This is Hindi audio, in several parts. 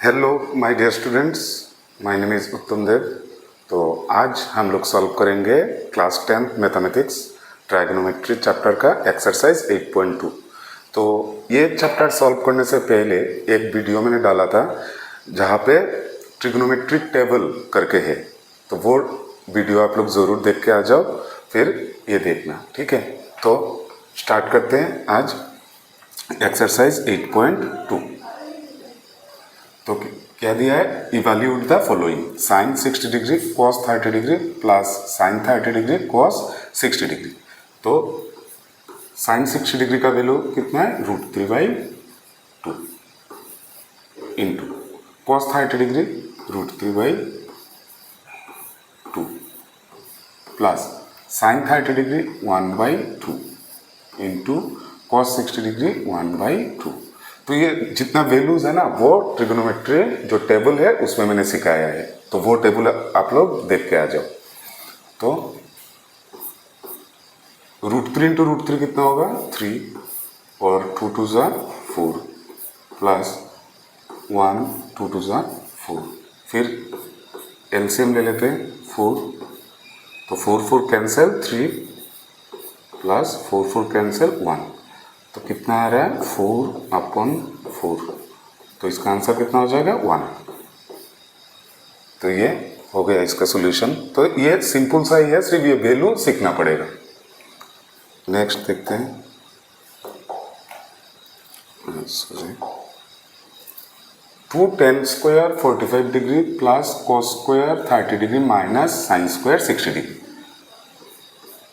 Hello my dear students, my name is Uttam Dev. तो आज हम लोग सॉल्व करेंगे क्लास 10 मैथमेटिक्स ट्राइगोनोमेट्री चैप्टर का एक्सरसाइज 8.2। तो ये चैप्टर सॉल्व करने से पहले एक वीडियो मैंने डाला था जहाँ पे ट्रिग्नोमेट्रिक टेबल करके है, तो वो वीडियो आप लोग ज़रूर देख के आ जाओ, फिर ये देखना, ठीक है। तो स्टार्ट करते हैं आज एक्सरसाइज 8.2। तो क्या दिया है, evaluate the following sine 60 degree cos 30 degree plus sine 30 degree cos 60 degree. तो साइन 60 डिग्री का वैल्यू कितना है, √3/2 into cos 30 degree √3/2 plus sine 30 degree 1/2 into cos 60 degree 1/2। तो ये जितना वैल्यूज है ना, वो ट्रिग्नोमेट्री जो टेबल है उसमें मैंने सिखाया है, तो वो टेबल आप लोग देख के आ जाओ। तो √3 इंटू √3 कितना होगा, 3 और 2 2 ज़ा 4 प्लस 1 2 2 ज़ा 4। फिर एलसीएम ले लेते हैं 4, तो 4 4 कैंसिल 3 प्लस 4 4 कैंसिल 1, तो कितना आ रहा है 4/4। तो इसका आंसर कितना हो जाएगा 1। तो ये हो गया इसका सॉल्यूशन। तो ये सिंपल सा ही है, सिर्फ ये वैल्यू सीखना पड़ेगा। नेक्स्ट देखते हैं, sorry, 2 tan square 45 degree plus cos square 30 degree minus sine square 60 degree.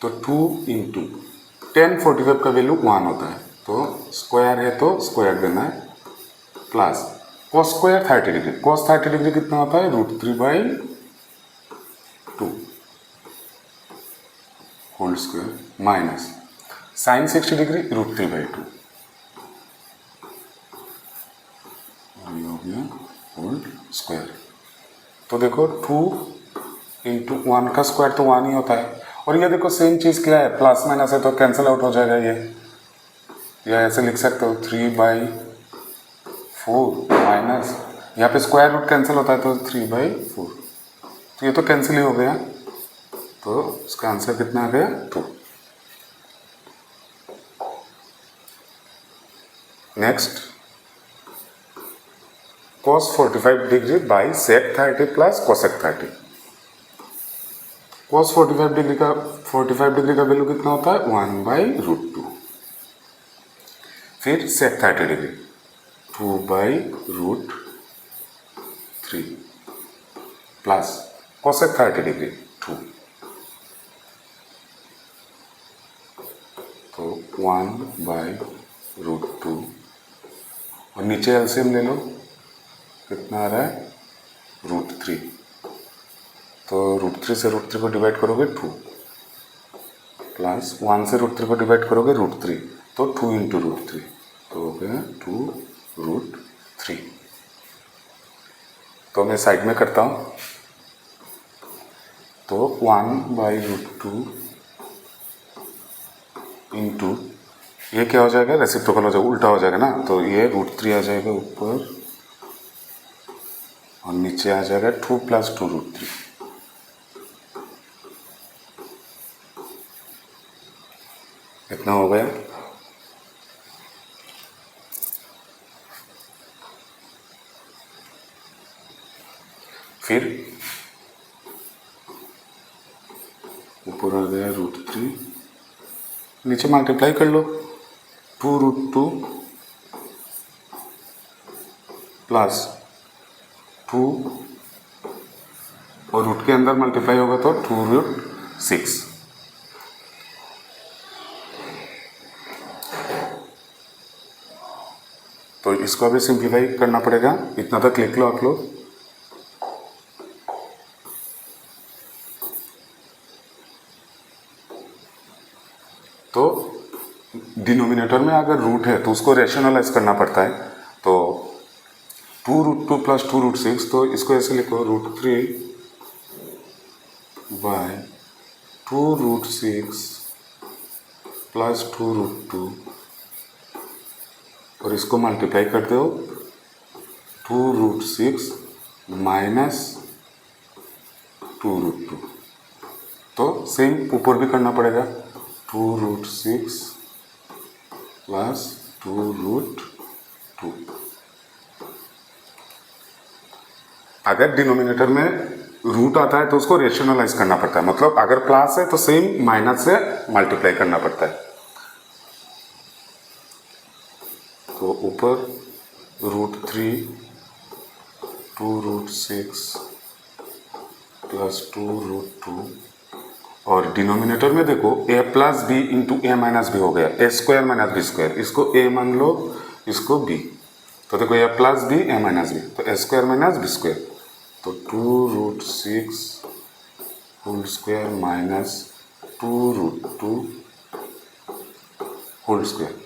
तो 2 इंटू tan 45 का वैल्यू 1 होता है, तो स्क्वायर है तो स्क्वायर देना है, plus cos square 30 degree, cos 30 degree कितना होता है, √3/2 whole square minus sine 60 degree √3/2 हो गया होल स्क्वायर। तो देखो 2 इंटू 1 का स्क्वायर तो 1 ही होता है, और ये देखो सेम चीज़ क्या है, प्लस माइनस है तो कैंसिल आउट हो जाएगा ये, या ऐसे लिख सकते हो 3/4 माइनस, यहाँ पे स्क्वायर रूट कैंसिल होता है तो 3/4, तो ये तो कैंसिल ही हो गया, तो इसका आंसर कितना आ गया 2। Next, cos 45 degree by sec 30 plus cosec 30। cos 45 degree का वैल्यू कितना होता है, 1/√2। फिर sec 30 degree 2/√3 plus cosec 30 degree 2, तो 1/√2, और नीचे एलसीएम ले लो, कितना आ रहा है √3, तो √3 से √3 को डिवाइड करोगे 2, प्लस 1 से √3 को डिवाइड करोगे √3, तो 2 इंटू √3, तो हो गया 2√3। तो मैं साइड में करता हूँ, तो 1/√2 इंटू ये क्या हो जाएगा, रेसिप्रोकल हो जाएगा, उल्टा हो जाएगा ना, तो ये √3 आ जाएगा ऊपर और नीचे आ जाएगा 2 + 2√3। इतना हो गया। फिर ऊपर आ गया √3, नीचे मल्टीप्लाई कर लो, 2√2 प्लस 2 और रूट के अंदर मल्टीप्लाई होगा तो 2√6। तो इसको अभी सिंप्लीफाई करना पड़ेगा, इतना तक लिख लो आप लोग। तो डिनोमिनेटर में अगर रूट है तो उसको रेशनलाइज करना पड़ता है, तो 2√2 + 2√6, तो इसको ऐसे लिखो √3/2√6 प्लस 2√2, और इसको मल्टीप्लाई कर दो 2√6 माइनस 2√2। तो सेम ऊपर भी करना पड़ेगा, 2√6 प्लस 2√2। अगर डिनोमिनेटर में रूट आता है तो उसको रेशनलाइज करना पड़ता है, मतलब अगर प्लस है तो सेम माइनस से मल्टीप्लाई करना पड़ता है। तो ऊपर √3 2√6 प्लस 2√2, और डिनोमिनेटर में देखो a plus B into A minus B हो गया, A square minus B square, इसको a मान लो, इसको b। तो देखो a plus B A minus B, तो a square minus B square, तो 2√6 whole square minus 2√2 whole square.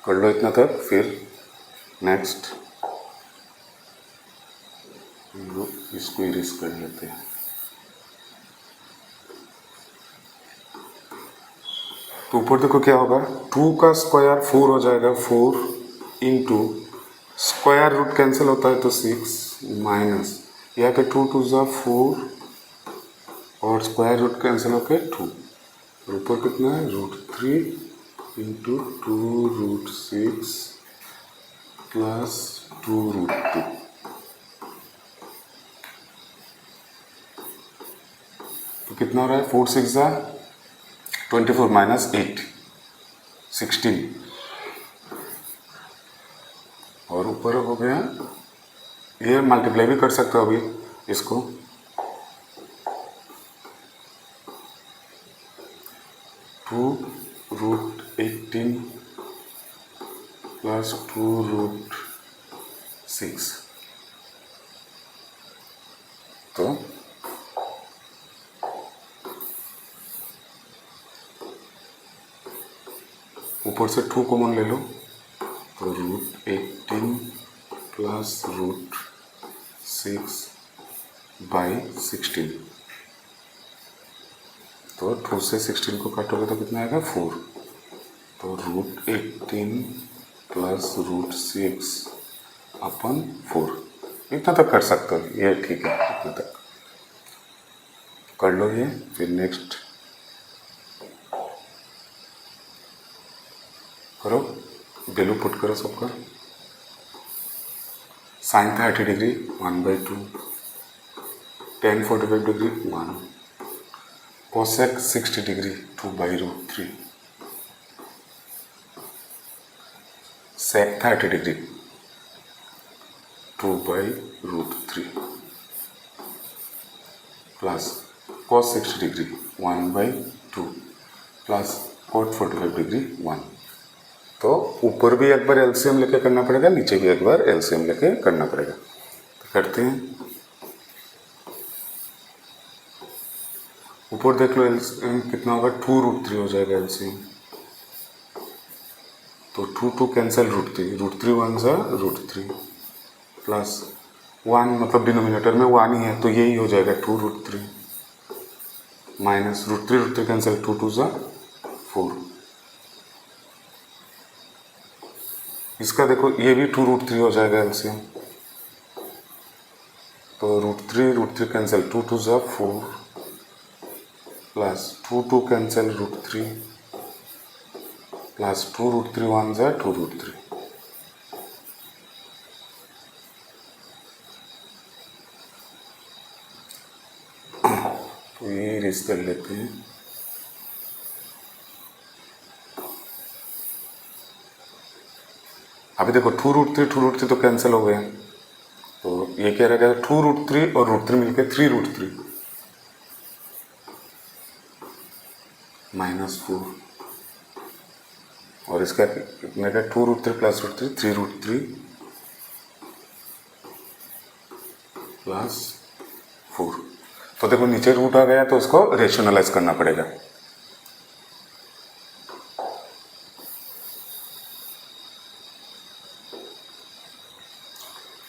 कर लो इतना तक, फिर नेक्स्ट इसको इरेज कर लेते हैं। तो ऊपर देखो क्या होगा, 2 का स्क्वायर 4 हो जाएगा, 4 इंटू स्क्वायर रूट कैंसिल होता है तो 6 माइनस यहाँ पे 2 2 जा 4 और स्क्वायर रूट कैंसिल होके 2, और ऊपर कितना है √3 इंटू 2√6 प्लस 2√2। तो कितना हो रहा है, 4 6 जा 24 माइनस 8 16, और ऊपर हो गया, ये मल्टीप्लाई भी कर सकते हो अभी इसको, 2√18 प्लस 2√6। तो ऊपर से 2 कॉमन ले लो, तो √18 प्लस √6 बाई 16। तो 2 से 16 को काटोगे तो कितना आएगा 4, तो √18 प्लस √6 अपन 4। इतना तक कर सकते हो, ये ठीक है, इतना तक कर लो ये। फिर नेक्स्ट करो, वैल्यू पुट करो सबका। Sine 30 degree 1/2, tan 45 degree 1, cosec 60 degree 2/√3, sec 30 degree 2/√3 plus cos 60 degree 1/2 plus cot 45 degree 1। तो ऊपर भी एक बार एलसीएम लेके करना पड़ेगा, नीचे भी एक बार एलसीएम लेके करना पड़ेगा। तो करते हैं, ऊपर देख लो एलसीएम कितना होगा, 2√3 हो जाएगा एलसीएम, तो 2 2 कैंसिल √3 1 जा √3 प्लस 1, मतलब डिनोमिनेटर में 1 ही है तो यही हो जाएगा 2√3 माइनस √3 कैंसिल, 2 2 जा 4। इसका देखो ये भी 2√3 हो जाएगा एलसीएम, तो √3 कैंसिल, 2 2 जा 4 प्लस 2 2 कैंसिल √3 प्लस 2√3 1 जा 2√3। तो ये इरेज कर लेते हैं। अभी देखो 2√3 तो कैंसिल हो गए, तो ये क्या रहेगा, 2√3 और √3 मिलके 3√3 -4, और इसका कितने का 2√3 प्लस √3 3√3 प्लस 4। तो देखो नीचे रूट आ गया तो इसको रेशनलाइज करना पड़ेगा।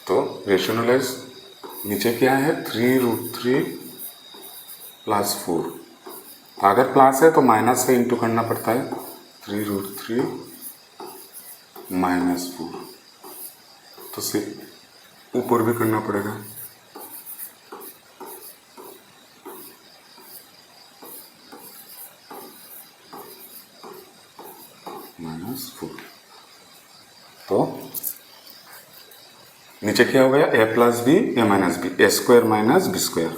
तो रेशनलाइज नीचे क्या है, 3√3 प्लस 4। तो अगर प्लस है तो माइनस से इंटू करना पड़ता है, 3√3 -4, तो से ऊपर भी करना पड़ेगा। -4, तो नीचे क्या हो गया, a plus B a minus B, a square minus B square,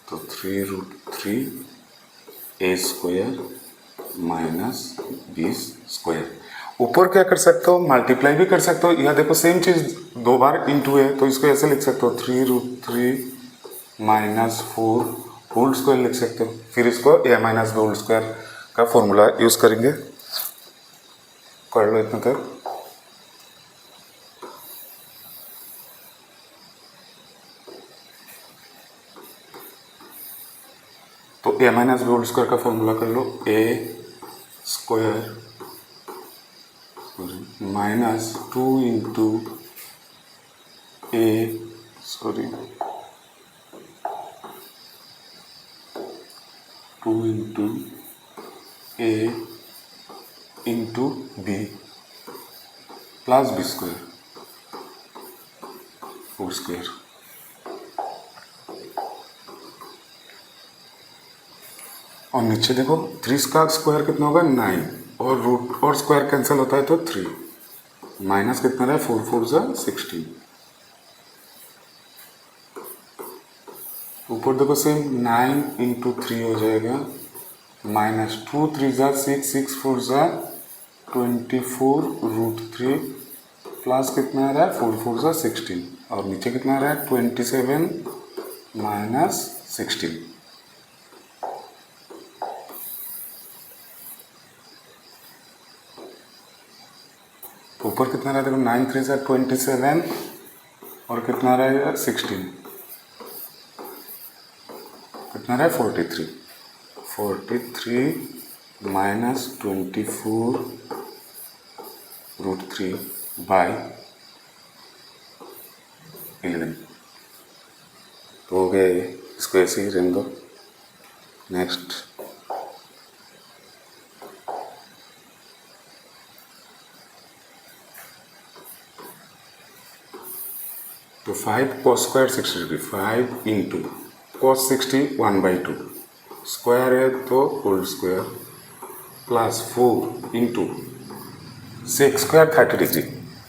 तो 3√3 a square minus B square. ऊपर क्या कर सकते हो, मल्टीप्लाई भी कर सकते हो, या देखो सेम चीज दो बार इंटू है तो इसको ऐसे लिख सकते हो 3√3 -4 होल स्क्वायर लिख सकते हो। फिर इसको a minus B whole square का फॉर्मूला यूज करेंगे, कर लो इतना तक। तो a minus B whole square का फॉर्मूला कर लो, a square minus 2 into a into B plus B square whole square. और नीचे देखो 3 का स्क्वायर कितना होगा 9, और रूट और स्क्वायर कैंसिल होता है तो 3, माइनस कितना रहा 4 4 जा 16। ऊपर देखो सेम 9 इंटू 3 हो जाएगा, माइनस 2 3 जा 6 6 4 जा 24√3 प्लस कितना आ रहा है 4 4 जा 16, और नीचे कितना आ रहा है 27 माइनस 16। ऊपर कितना रहा है देखो 9 3 जा 27, और कितना रहेगा 16, कितना रहा है 43 माइनस 24√3 बाई 11। तो हो गया ये, इसको ऐसे ही रहने दो। नेक्स्ट तो 5 cos square 60 degree, 5 into cos 60 1/2 square है तो whole square, plus 4 into sec square 30 degree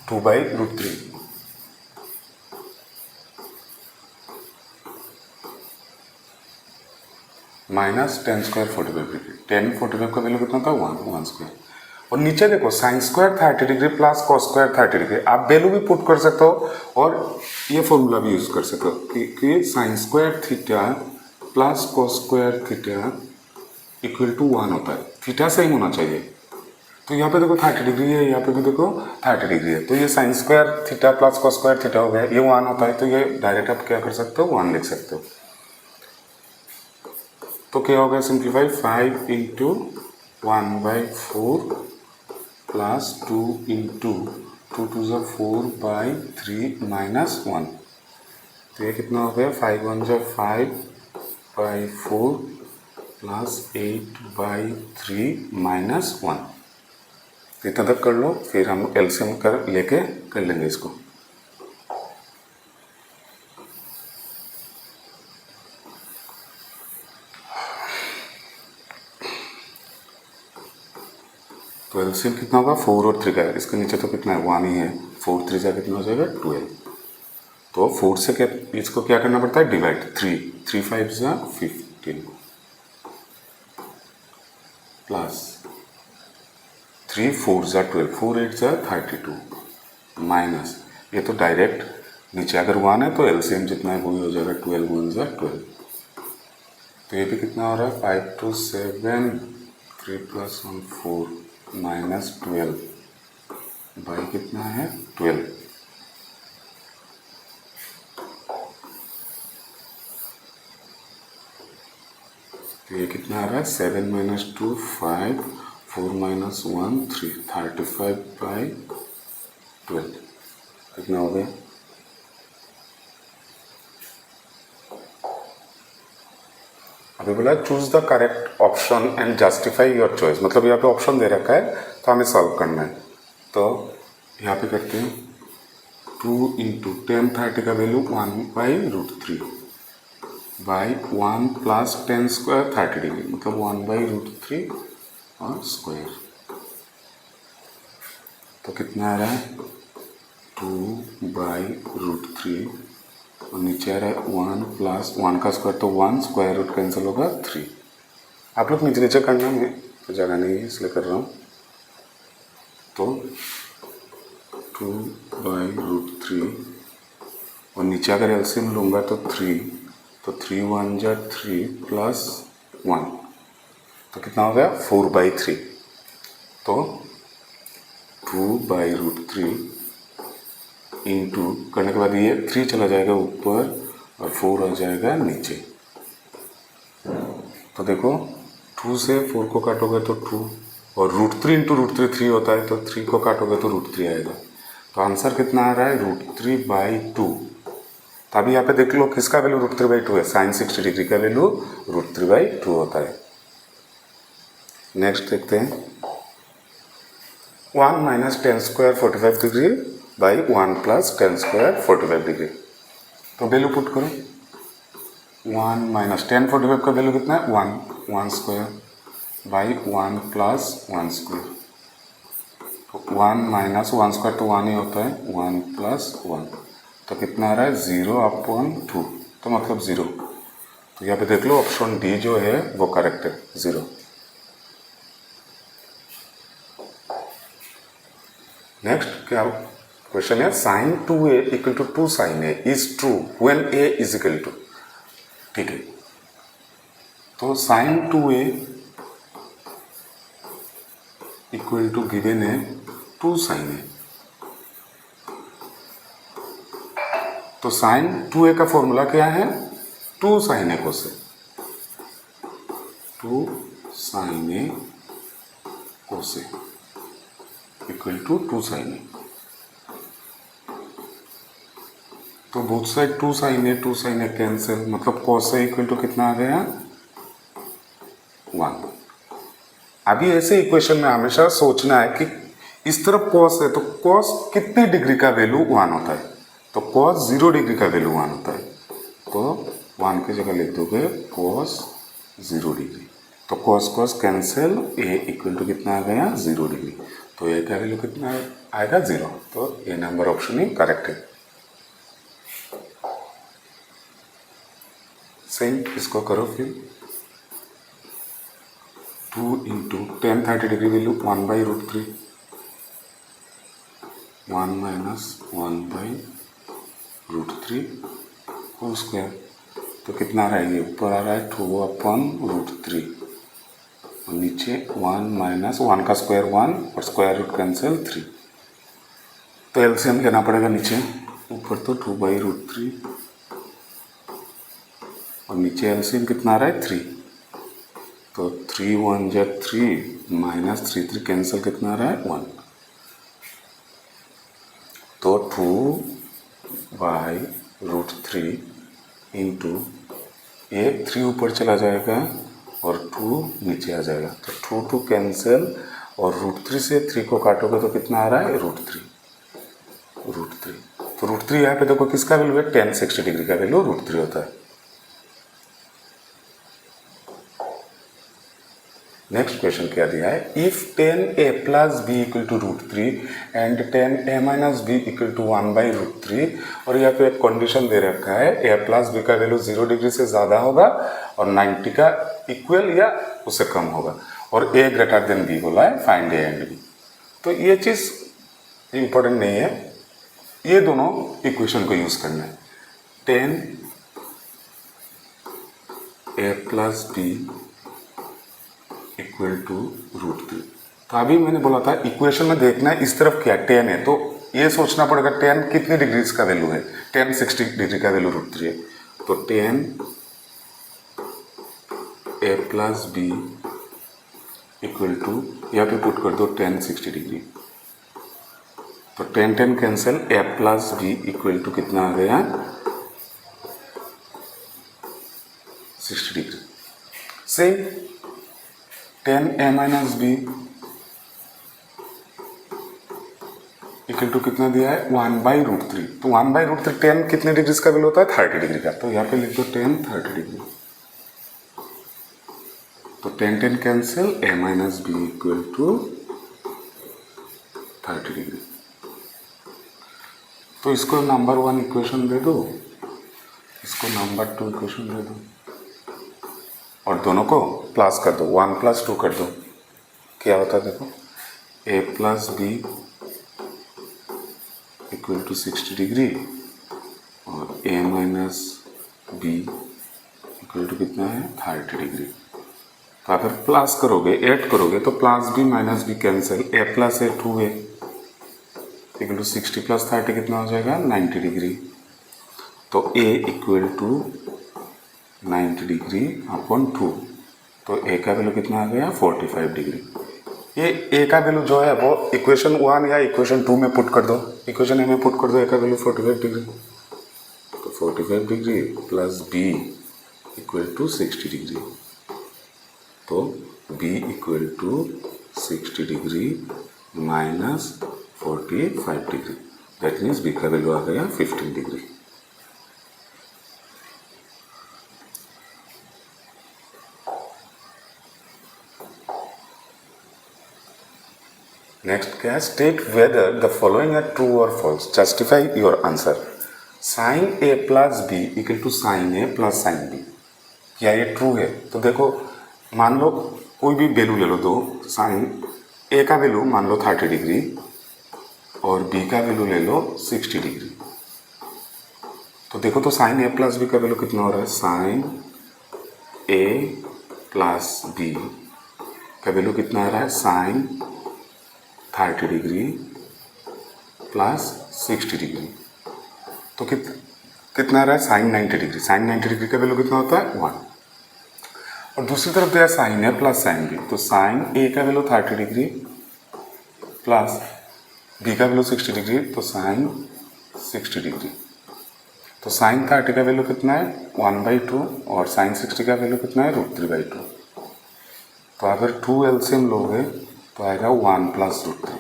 2/√3 minus 10 square 45 degree. 10 45 का वैल्यू कितना था 1 स्क्वायर। और नीचे देखो sine square 30 degree plus cos square 30 degree, आप वैल्यू भी पुट कर सकते हो और ये फॉर्मूला भी यूज कर सकते हो कि sine square theta plus cos square theta equal to 1 होता है। थीटा सेम होना चाहिए, तो यहाँ पे देखो 30 डिग्री है, यहाँ पे भी देखो 30 डिग्री है, तो ये sign square theta plus cos square theta हो गया, ये 1 होता है, तो ये डायरेक्ट आप क्या कर सकते हो 1 लिख सकते हो। तो क्या होगा सिंप्लीफाई 5 इंटू 1/4 प्लस 2 इंटू 2 2 जा 4/3 माइनस 1, तो ये कितना हो गया 5 1 जा 5/4 प्लस 8/3 माइनस 1। इतना तक कर लो, फिर हम एलसीएम कर लेंगे इसको। तो एलसीएम कितना होगा 4 और 3 का, इसके नीचे तो कितना है 1 ही है, 4 3 जा कितना हो जाएगा 12। तो 4 से क्या इसको क्या करना पड़ता है डिवाइड, 3 5 जा 15 प्लस 3 4 जा 12 4 8 जा 32 माइनस, ये तो डायरेक्ट नीचे अगर 1 है तो एलसीएम जितना है वही हो जाएगा 12 1 जा 12। तो ये भी कितना हो रहा है 5 2 7 3 प्लस 1 4 माइनस 12 बाई कितना है 12। तो ये कितना आ रहा है 7 माइनस 2 5 4 माइनस 1 3 35/12 कितना हो गया। अभी बोला choose the correct option and justify your choice, मतलब यहाँ पे ऑप्शन दे रखा है तो हमें सॉल्व करना है। तो यहाँ पे करते हैं 2 इंटू टेन 30 का value 1/√3 by 1 plus ten square 30 degree मतलब 1/√3 और स्क्वायर। तो कितना आ रहा है 2/√3 और नीचे आ रहा है 1 प्लस 1 का स्क्वायर तो 1 स्क्वायर रूट कैंसिल होगा 3। आप लोग नीचे नीचे करना, मैं तो जगह नहीं है इसलिए कर रहा हूँ। तो 2/√3 और नीचे अगर एलसीएम लूँगा तो 3, तो 3 1 जा 3 प्लस 1 तो कितना हो गया 4/3। तो 2/√3 इंटू करने के बाद ये 3 चला जाएगा ऊपर और 4 आ जाएगा नीचे। तो देखो 2 से 4 को काटोगे तो 2 और √3 इंटू √3 3 होता है तो 3 को काटोगे तो √3 आएगा। तो आंसर कितना आ रहा है √3/2। तो अभी यहाँ पे देख लो किसका वैल्यू √3/2 है, साइन 60 डिग्री का वैल्यू √3/2 होता है। नेक्स्ट देखते हैं 1 minus ten square 45 degree by 1 plus ten square 45 degree. तो वैल्यू पुट करो 1 माइनस टेन 45 का वैल्यू कितना है 1 स्क्वायर बाई 1 प्लस 1 स्क्वायर। तो 1 माइनस 1 स्क्वायर तो 1 ही होता है 1 प्लस 1 तो कितना आ रहा है 0/2 तो मतलब 0। तो यहाँ पे देख लो ऑप्शन डी जो है वो करेक्ट है 0। नेक्स्ट क्या क्वेश्चन है sine 2a equal to 2 sine a is true when a is equal to. ठीक है, तो sign 2a equal to given है 2 साइन a। तो साइन 2a का फॉर्मूला क्या है 2 sine a cosec 2 sine a cosec equal to 2 sine a। तो both side 2 sine a cancel मतलब cos a इक्वल टू कितना आ गया 1। अभी ऐसे इक्वेशन में हमेशा सोचना है कि इस तरफ cos है तो cos कितने डिग्री का वैल्यू 1 होता है। तो cos 0 डिग्री का वैल्यू 1 होता है तो 1 की जगह लिख दोगे cos 0 डिग्री। तो cos cancel a equal to कितना आ गया 0 डिग्री। तो a का वैल्यू कितना आएगा 0। तो ये नंबर ऑप्शन ही करेक्ट है। सेम इसको करो फिर 2 into tan 30 degree value 1/√3 1 minus 1/√3 whole square. तो कितना आ रहा है ये ऊपर आ रहा है 2/√3 और नीचे 1 माइनस 1 का स्क्वायर 1 और स्क्वायर रूट कैंसिल 3। तो एलसीएम लेना पड़ेगा नीचे, ऊपर तो 2/√3 और नीचे एलसीएम कितना आ रहा है 3। तो 3 1 जा 3 माइनस 3 3 कैंसिल कितना आ रहा है 1। तो 2/√3 इंटू ये 3 ऊपर चला जाएगा और 2 नीचे आ जाएगा। तो 2 कैंसिल और √3 से 3 को काटोगे तो कितना आ रहा है √3। तो √3 यहाँ पे देखो किसका वैल्यू है tan 60 डिग्री का वैल्यू √3 होता है। नेक्स्ट क्वेश्चन क्या दिया है if tan a plus b equal to √3 and tan a minus b equal to 1/√3 और यहाँ पे एक कंडीशन दे रखा है a प्लस b का वैल्यू 0 डिग्री से ज़्यादा होगा और 90 का इक्वल या उससे कम होगा और a ग्रेटर देन b बोला है फाइंड a एंड b। तो ये चीज़ इम्पोर्टेंट नहीं है, ये दोनों इक्वेशन को यूज़ करना है tan a plus b equal to √3। तो अभी मैंने बोला था इक्वेशन में देखना है इस तरफ क्या tan है तो ये सोचना पड़ेगा tan कितने डिग्री का वैल्यू है tan 60 डिग्री का वैल्यू √3 है। तो tan a plus b equal to यहाँ पे पुट कर दो tan 60 डिग्री। तो tan cancel a plus b equal to कितना आ गया 60 degree. Same tan a minus b equal to कितना दिया है 1/√3। तो 1/√3 tan कितने डिग्री का वैल्यू होता है 30 डिग्री का, तो यहाँ पे लिख दो tan 30 डिग्री। तो tan cancel, a minus B equal to 30 degree. तो इसको नंबर 1 इक्वेशन दे दो, इसको नंबर 2 इक्वेशन दे दो और दोनों को प्लस कर दो, 1 + 2 कर दो। क्या होता है देखो, a + b equal to 60 degree और a minus B equal to कितना है 30 डिग्री। तो अगर प्लस करोगे, ऐड करोगे तो plus B minus B cancel, a + a 2a equal to 60 + 30 कितना हो जाएगा 90 डिग्री। तो a equal to 90 degree upon 2, तो a का वैल्यू कितना आ गया 45 डिग्री। ये a का वैल्यू जो है वो इक्वेशन 1 या इक्वेशन 2 में पुट कर दो, इक्वेशन a में पुट कर दो, a का वैल्यू 45 डिग्री। तो 45 degree plus b equal to 60 degree. तो b equal to 60 degree minus 45 degree, that means b का वैल्यू आ गया 15 डिग्री। नेक्स्ट क्या है, state whether the following are true और false, justify your answer. Sine a + b equal to sine a + sine b, क्या ये ट्रू है? तो देखो, मान लो कोई भी वैल्यू ले लो दो, साइन a का वैल्यू मान लो 30 डिग्री और b का वैल्यू ले लो 60 डिग्री। तो देखो तो साइन a + b का वैल्यू कितना हो रहा है, साइन a + b का वैल्यू कितना आ रहा है साइन 30 डिग्री प्लस 60 डिग्री। तो कितना आ रहा है साइन 90 डिग्री। साइन 90 डिग्री का वैल्यू कितना होता है 1। और दूसरी तरफ दिया साइन a + साइन b, तो साइन a का वैल्यू 30 डिग्री प्लस b का वैल्यू 60 डिग्री, तो साइन 60 डिग्री। तो साइन 30 का वैल्यू कितना है 1/2 और साइन 60 का वैल्यू कितना है √3/2। तो अगर 2 एलसीएम लोगे तो आएगा 1 + √3।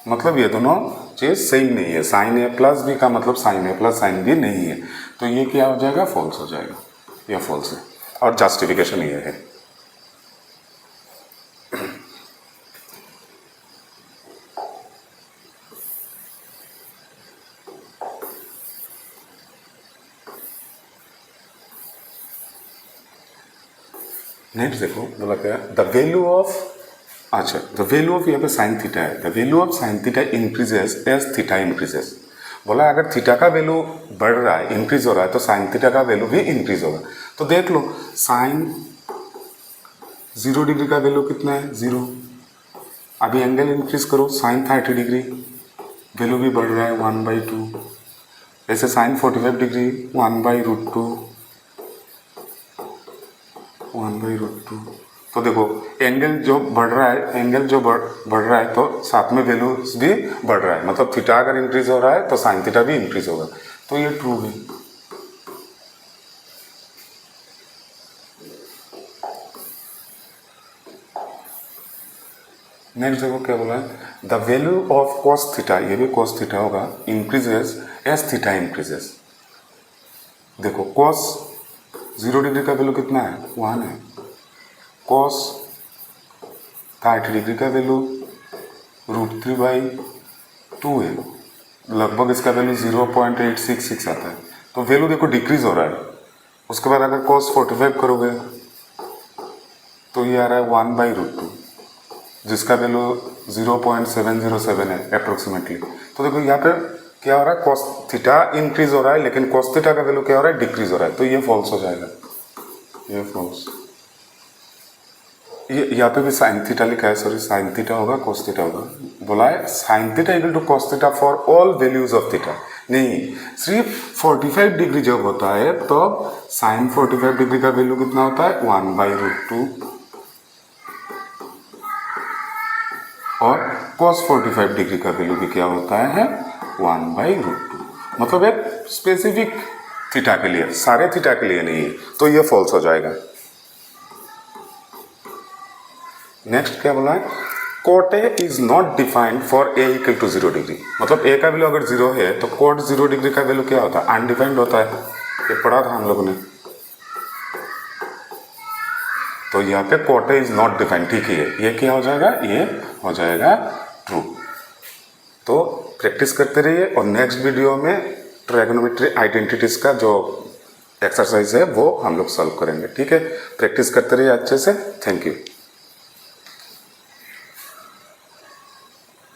मतलब ये दोनों चीज़ सेम नहीं है, साइन a + b का मतलब साइन a + साइन b नहीं है। तो ये क्या हो जाएगा, फॉल्स हो जाएगा, यह फॉल्स है। और जस्टिफिकेशन ये है। नेक्स्ट देखो बोला क्या, द वैल्यू ऑफ, अच्छा द वैल्यू ऑफ यहाँ पे साइन थीटा है, the value of sine theta increases as theta increases. बोला अगर थीटा का वैल्यू बढ़ रहा है, इंक्रीज हो रहा है, तो साइन थीटा का वैल्यू भी इंक्रीज होगा। तो देख लो साइन 0 डिग्री का वैल्यू कितना है 0। अभी एंगल इंक्रीज करो, साइन 30 डिग्री वैल्यू भी बढ़ रहा है 1/2। ऐसे साइन 45 डिग्री 1/√2, 1/√2। तो देखो एंगल जो बढ़ रहा है, एंगल जो बढ़ रहा है तो साथ में वैल्यूज भी बढ़ रहा है, मतलब थीटा अगर इंक्रीज हो रहा है तो साइन थीटा भी इंक्रीज होगा। तो ये ट्रू है। नेक्स्ट देखो क्या बोला है, the value of cos theta, ये भी कॉस थीटा होगा, इंक्रीजेस एज थीटा इंक्रीजेस। देखो कॉस 0 डिग्री का वैल्यू कितना है 1 है, कॉस 30 डिग्री का वैल्यू √3/2 है, लगभग इसका वैल्यू 0.866 आता है। तो वैल्यू देखो डिक्रीज हो रहा है। उसके बाद अगर कॉस 45 करोगे तो ये आ रहा है 1/√2, जिसका वैल्यू 0.707 है अप्रोक्सीमेटली। तो देखो यहाँ पे क्या हो रहा है, कॉस थीटा इंक्रीज हो रहा है, लेकिन कॉस थीटा का वैल्यू क्या हो रहा है डिक्रीज हो रहा है। तो ये फॉल्स हो जाएगा, ये फॉल्स। ये यहाँ पे भी साइन थीटा लिखा है, सॉरी साइन थीटा होगा कॉस थीटा होगा। बोला है sine theta equal to cos theta for all values of theta, नहीं सिर्फ 45 डिग्री जब होता है तो साइन 45 डिग्री का वैल्यू कितना होता है 1/√2 और cos 45 डिग्री का वैल्यू भी क्या होता है 1/√2। मतलब एक स्पेसिफिक थीटा के लिए, सारे थीटा के लिए नहीं है। तो ये फॉल्स हो जाएगा। नेक्स्ट क्या बोला है, cot A is not defined for A equal to 0 degree, मतलब ए का वैल्यू अगर 0 है तो कोट 0 डिग्री का वैल्यू क्या होता है, अनडिफाइंड होता है, ये पढ़ा था हम लोगों ने। तो यहाँ पे coat A is not defined, ठीक है, ये क्या हो जाएगा, ये हो जाएगा ट्रू। तो प्रैक्टिस करते रहिए और नेक्स्ट वीडियो में ट्रायगोनोमेट्री आइडेंटिटीज का जो एक्सरसाइज है वो हम लोग सॉल्व करेंगे, ठीक है। प्रैक्टिस करते रहिए अच्छे से। Thank you.